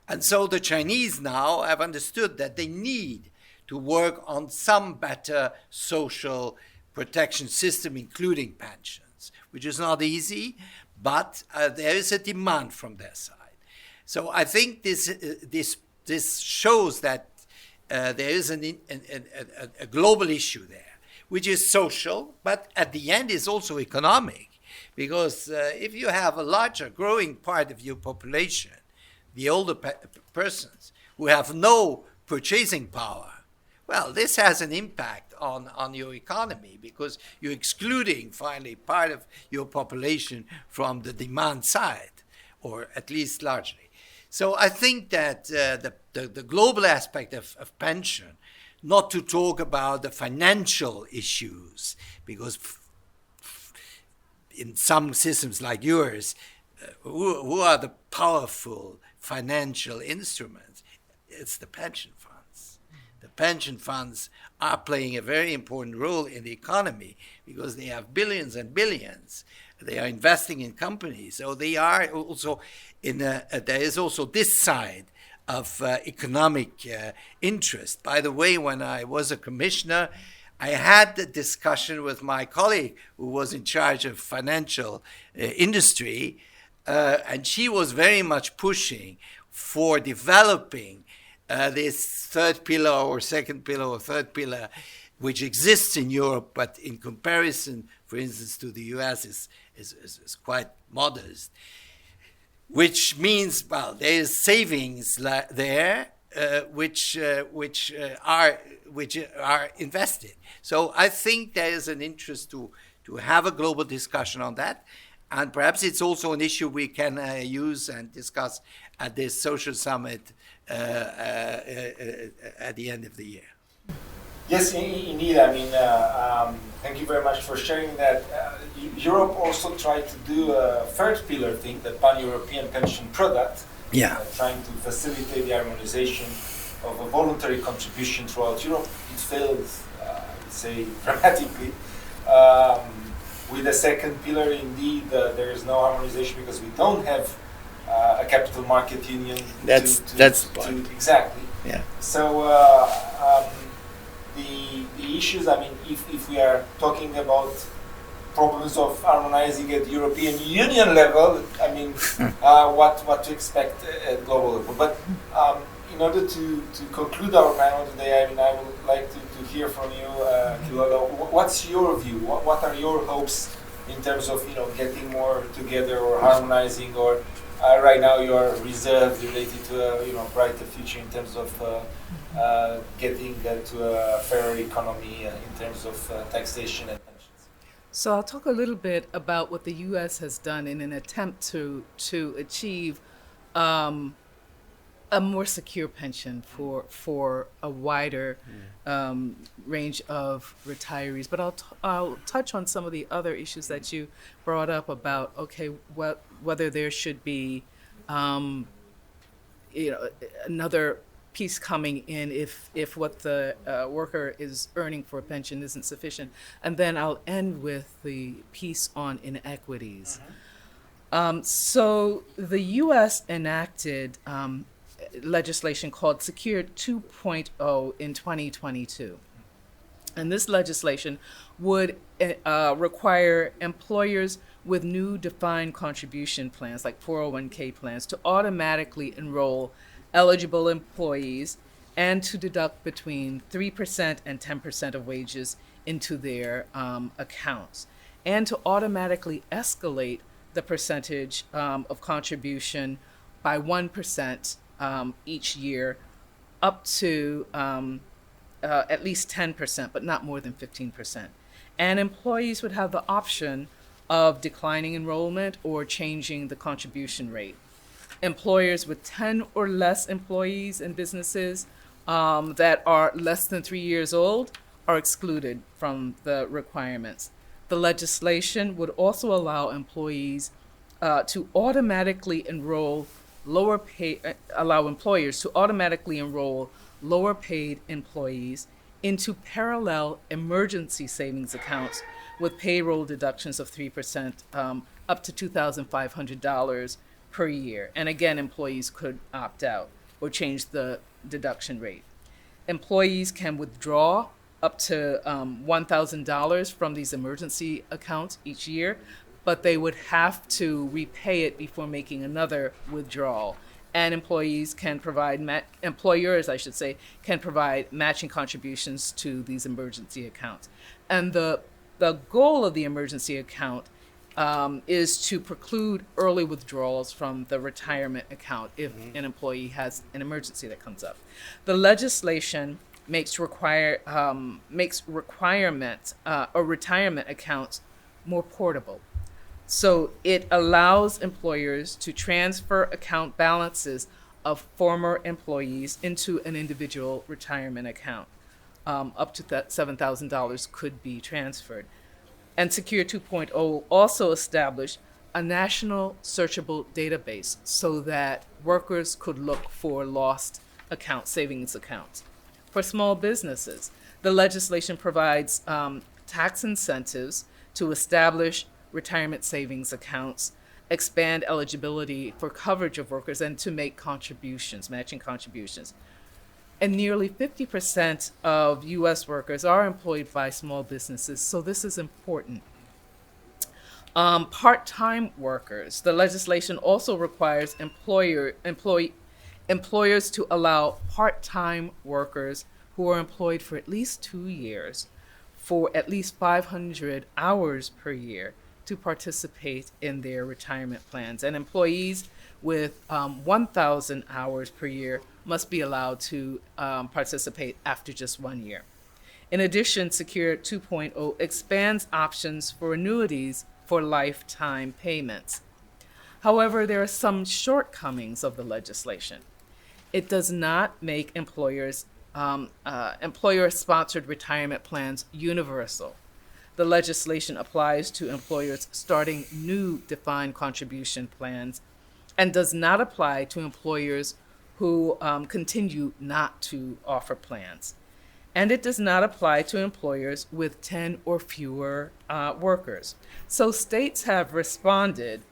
Speaker 2: And so the Chinese now have understood that they need to work on some better social protection system, including pensions, which is not easy, but there is a demand from their side. So I think this shows that there is a global issue there, which is social, but at the end is also economic, because if you have a larger growing part of your population, the older persons who have no purchasing power, well, this has an impact on your economy because you're excluding finally part of your population from the demand side, or at least largely. So I think that the global aspect of pension, not to talk about the financial issues, because in some systems like yours, who are the powerful financial instruments? It's the pension funds. The pension funds are playing a very important role in the economy because they have billions and billions. They are investing in companies. So they are also there is also this side of economic interest. By the way, when I was a commissioner, I had the discussion with my colleague who was in charge of financial industry, and she was very much pushing for developing this third pillar or second pillar or third pillar, which exists in Europe, but in comparison, for instance, to the US is quite modest, which means, well, there is savings there which are invested. So I think there is an interest to have a global discussion on that, and perhaps it's also an issue we can use and discuss at this social summit at the end of the year.
Speaker 1: Yes, indeed. I mean, thank you very much for sharing that. Europe also tried to do a third pillar thing, the pan-European pension product, trying to facilitate the harmonization of a voluntary contribution throughout Europe. It failed, I would say, dramatically. With the second pillar, indeed, there is no harmonization because we don't have a capital market union.
Speaker 2: That's the point.
Speaker 1: Exactly.
Speaker 2: Yeah.
Speaker 1: So the issues, I mean, if we are talking about problems of harmonizing at European Union level. I mean, what to expect at global level. But in order to conclude our panel today, I mean, I would like to hear from you, Kilolo. What's your view? What are your hopes in terms of getting more together or harmonizing, or right now you are reserved related to a brighter future in terms of getting to a fairer economy in terms of taxation and pensions?
Speaker 3: So I'll talk a little bit about what the U.S. has done in an attempt to achieve a more secure pension for a wider range of retirees. But I'll touch on some of the other issues that you brought up about whether there should be another piece coming in if what the worker is earning for a pension isn't sufficient. And then I'll end with the piece on inequities. So the U.S. enacted legislation called Secure 2.0 in 2022. And this legislation would require employers with new defined contribution plans, like 401k plans, to automatically enroll eligible employees and to deduct between 3% and 10% of wages into their accounts, and to automatically escalate the percentage of contribution by 1% each year up to at least 10%, but not more than 15%. And employees would have the option of declining enrollment or changing the contribution rate. Employers with 10 or less employees and businesses that are less than 3 years old are excluded from the requirements. The legislation would also allow employees to automatically enroll allow employers to automatically enroll lower paid employees into parallel emergency savings accounts with payroll deductions of 3% up to $2,500 per year. And again, employees could opt out or change the deduction rate. Employees can withdraw up to $1,000 from these emergency accounts each year, but they would have to repay it before making another withdrawal. And employers, can provide matching contributions to these emergency accounts. And the goal of the emergency account is to preclude early withdrawals from the retirement account if an employee has an emergency that comes up. The legislation makes retirement accounts more portable. So it allows employers to transfer account balances of former employees into an individual retirement account. Up to $7,000 could be transferred. And Secure 2.0 also established a national searchable database so that workers could look for lost savings accounts. For small businesses, the legislation provides tax incentives to establish retirement savings accounts, expand eligibility for coverage of workers, and to make matching contributions. And nearly 50% of U.S. workers are employed by small businesses, so this is important. Part-time workers. The legislation also requires employers to allow part-time workers who are employed for at least 2 years for at least 500 hours per year to participate in their retirement plans. And employees with 1,000 hours per year must be allowed to participate after just 1 year. In addition, Secure 2.0 expands options for annuities for lifetime payments. However, there are some shortcomings of the legislation. It does not make employer-sponsored retirement plans universal. The legislation applies to employers starting new defined contribution plans and does not apply to employers who continue not to offer plans. And it does not apply to employers with 10 or fewer workers. So states have responded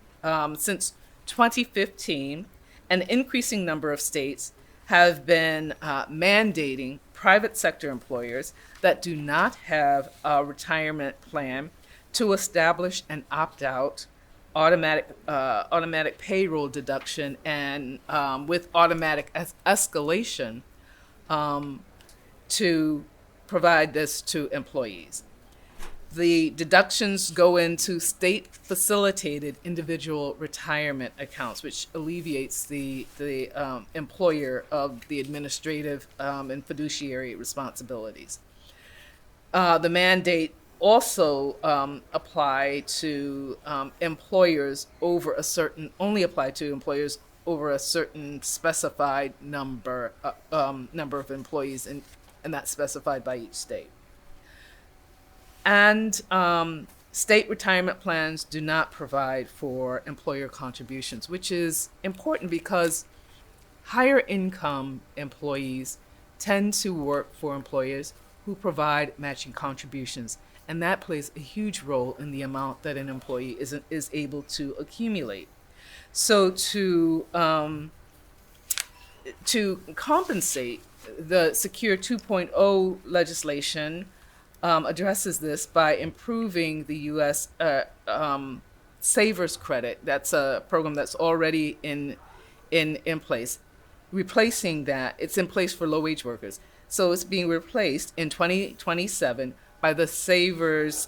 Speaker 3: since 2015. An increasing number of states have been mandating private sector employers that do not have a retirement plan to establish an opt-out automatic payroll deduction and with automatic escalation to provide this to employees. The deductions go into state-facilitated individual retirement accounts, which alleviates the employer of the administrative and fiduciary responsibilities. The mandate also only apply to employers over a certain specified number of employees, and that's specified by each state. And state retirement plans do not provide for employer contributions, which is important because higher income employees tend to work for employers who provide matching contributions, and that plays a huge role in the amount that an employee is able to accumulate. So to compensate, the Secure 2.0 legislation addresses this by improving the U.S. Savers Credit. That's a program that's already in place. Replacing that, it's in place for low-wage workers. So it's being replaced in 2027 by the Savers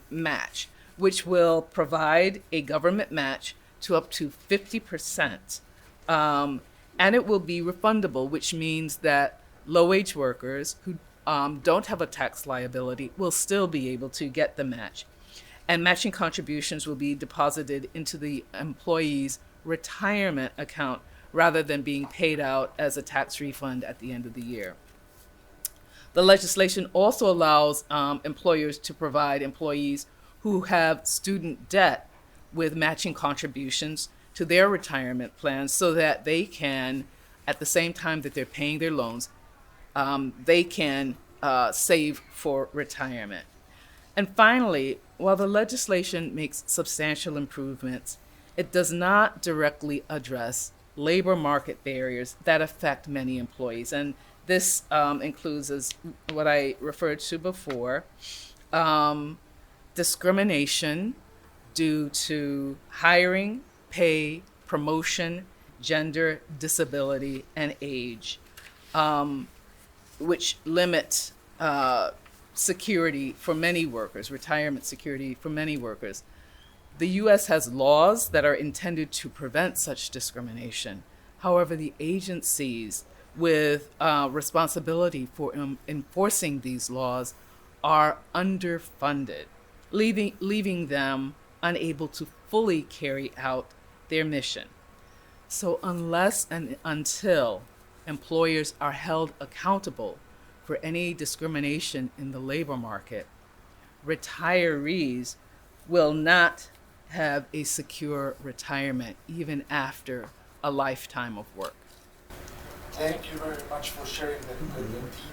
Speaker 3: Match, which will provide a government match to up to 50%. And it will be refundable, which means that low-wage workers who don't have a tax liability will still be able to get the match. And matching contributions will be deposited into the employee's retirement account rather than being paid out as a tax refund at the end of the year. The legislation also allows employers to provide employees who have student debt with matching contributions to their retirement plans so that they can, at the same time that they're paying their loans, they can save for retirement. And finally, while the legislation makes substantial improvements, it does not directly address labor market barriers that affect many employees. And this includes, as what I referred to before, discrimination due to hiring, pay, promotion, gender, disability, and age, which limit security for many workers, retirement security for many workers. The U.S. has laws that are intended to prevent such discrimination. However, the agencies with responsibility for enforcing these laws are underfunded, leaving them unable to fully carry out their mission. So unless and until employers are held accountable for any discrimination in the labor market, retirees will not have a secure retirement even after a lifetime of work.
Speaker 1: Thank you very much for sharing the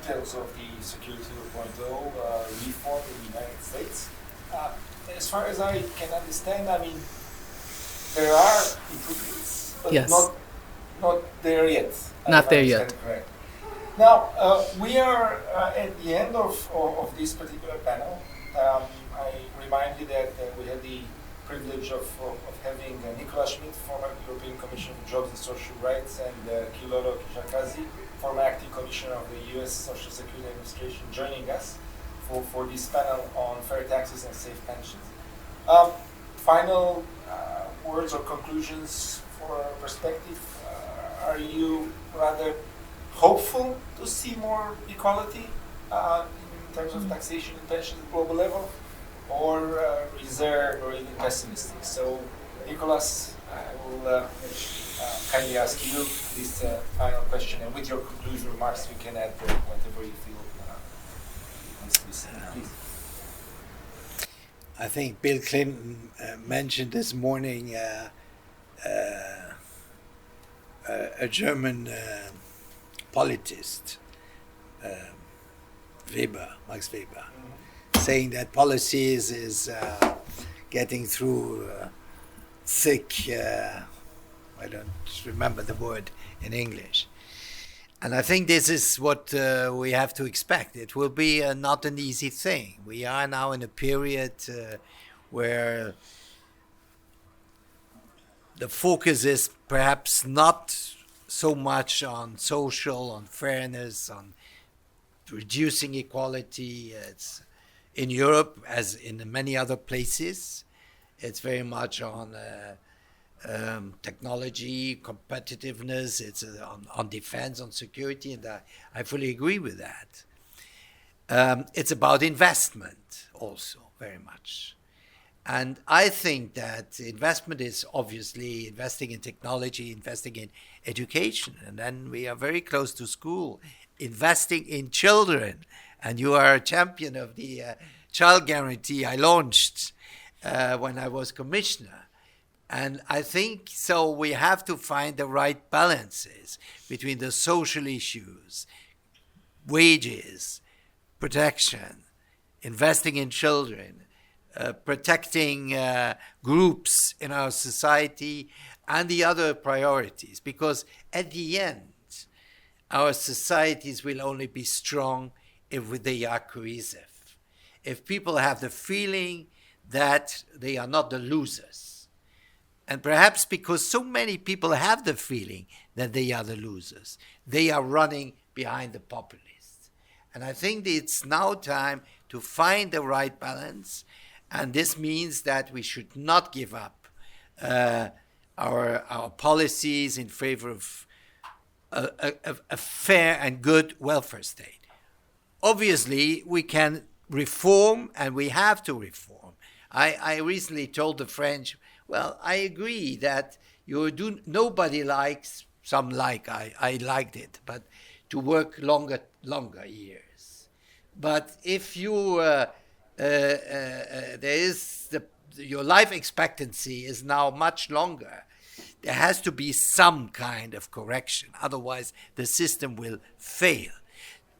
Speaker 1: details of the Security 2.0 reform in the United States. As far as I can understand, I mean, there are improvements, but
Speaker 3: yes.
Speaker 1: not there yet.
Speaker 3: Not there yet.
Speaker 1: Correct. Now, we are at the end of this particular panel. I remind you that we had the privilege of having Nicolas Schmidt, former European Commissioner for Jobs and Social Rights, and Kilolo Kijakazi, former acting commissioner of the U.S. Social Security Administration, joining us for this panel on fair taxes and safe pensions. Final words or conclusions for our perspective. Are you rather hopeful to see more equality in terms of taxation and pensions at global level, or reserved or even pessimistic? So, Nicolas, I will kindly ask you this final question, and with your conclusion remarks, you can add whatever you feel wants to be said. Please.
Speaker 2: I think Bill Clinton mentioned this morning a German politist, Max Weber, saying that policies is getting through thick, I don't remember the word in English. And I think this is what we have to expect. It will be not an easy thing. We are now in a period where the focus is perhaps not so much on social, on fairness, on reducing equality. It's in Europe, as in many other places, it's very much on technology, competitiveness, it's on defense, on security, and I fully agree with that. It's about investment also, very much. And I think that investment is obviously investing in technology, investing in education, and then we are very close to school, investing in children. And you are a champion of the child guarantee I launched when I was commissioner. And I think so we have to find the right balances between the social issues, wages, protection, investing in children, protecting groups in our society, and the other priorities. Because at the end, our societies will only be strong if they are cohesive. If people have the feeling that they are not the losers. And perhaps because so many people have the feeling that they are the losers, they are running behind the populists. And I think it's now time to find the right balance. And this means that we should not give up our policies in favor of a fair and good welfare state. Obviously, we can reform, and we have to reform. I recently told the French, well, I agree that nobody likes, some like, I liked it, but to work longer years. But if you, your life expectancy is now much longer, there has to be some kind of correction. Otherwise, the system will fail.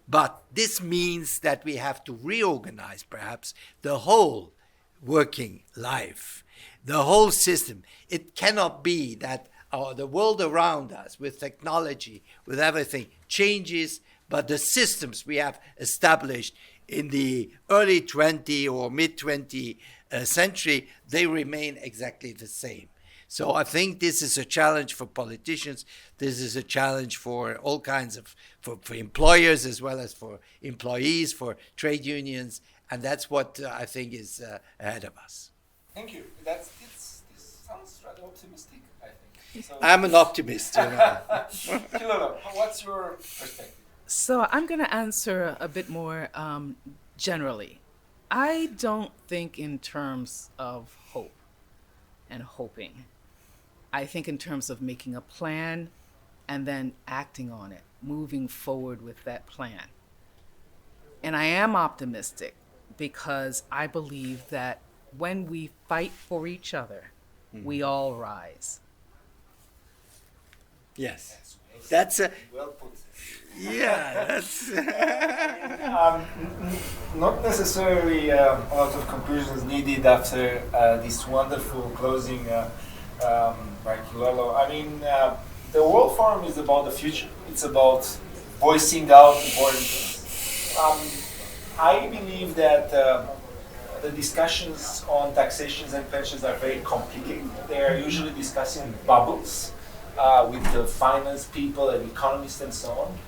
Speaker 2: But this means that we have to reorganize, perhaps, the whole working life, the whole system. It cannot be that the world around us, with technology, with everything, changes, but the systems we have established in the early 20th or mid-20th century, they remain exactly the same. So I think this is a challenge for politicians. This is a challenge for all kinds of, for employers as well as for employees, for trade unions. And that's what I think is ahead of us.
Speaker 1: Thank you. This sounds rather optimistic, I think. So
Speaker 2: I'm an optimist, you know.
Speaker 1: Kilolo, what's your perspective?
Speaker 3: So I'm going to answer a bit more generally. I don't think in terms of hope and hoping. I think in terms of making a plan and then acting on it, moving forward with that plan. And I am optimistic because I believe that when we fight for each other, we all rise.
Speaker 2: Yes. That's a...
Speaker 1: Well put.
Speaker 2: Yeah, that's...
Speaker 1: Not necessarily a lot of conclusions needed after this wonderful closing by Kilolo. I mean, the World Forum is about the future. It's about voicing out important things. I believe that the discussions on taxations and pensions are very complicated. They are usually discussing bubbles with the finance people and economists and so on.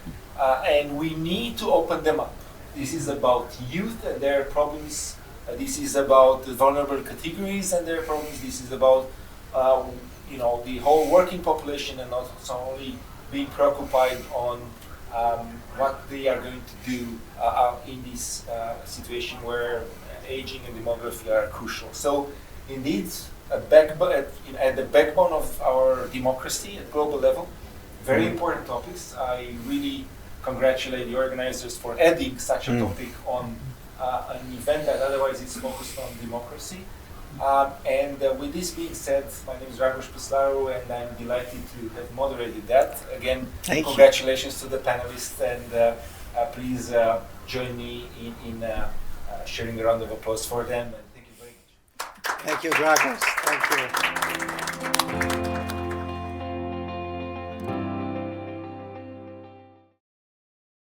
Speaker 1: And we need to open them up. This is about youth and their problems. This is about the vulnerable categories and their problems. This is about the whole working population, and not only being preoccupied on what they are going to do in this situation where aging and demography are crucial. So indeed, at the backbone of our democracy at global level, very important topics. I really congratulate the organizers for adding such a topic on an event that otherwise is focused on democracy. And with this being said, my name is Dragoș Păslaru, and I'm delighted to have moderated that. Again, congratulations to the panelists, and please join me in sharing a round of applause for them. And thank you very much.
Speaker 2: Thank you, Dragoș. Thank you.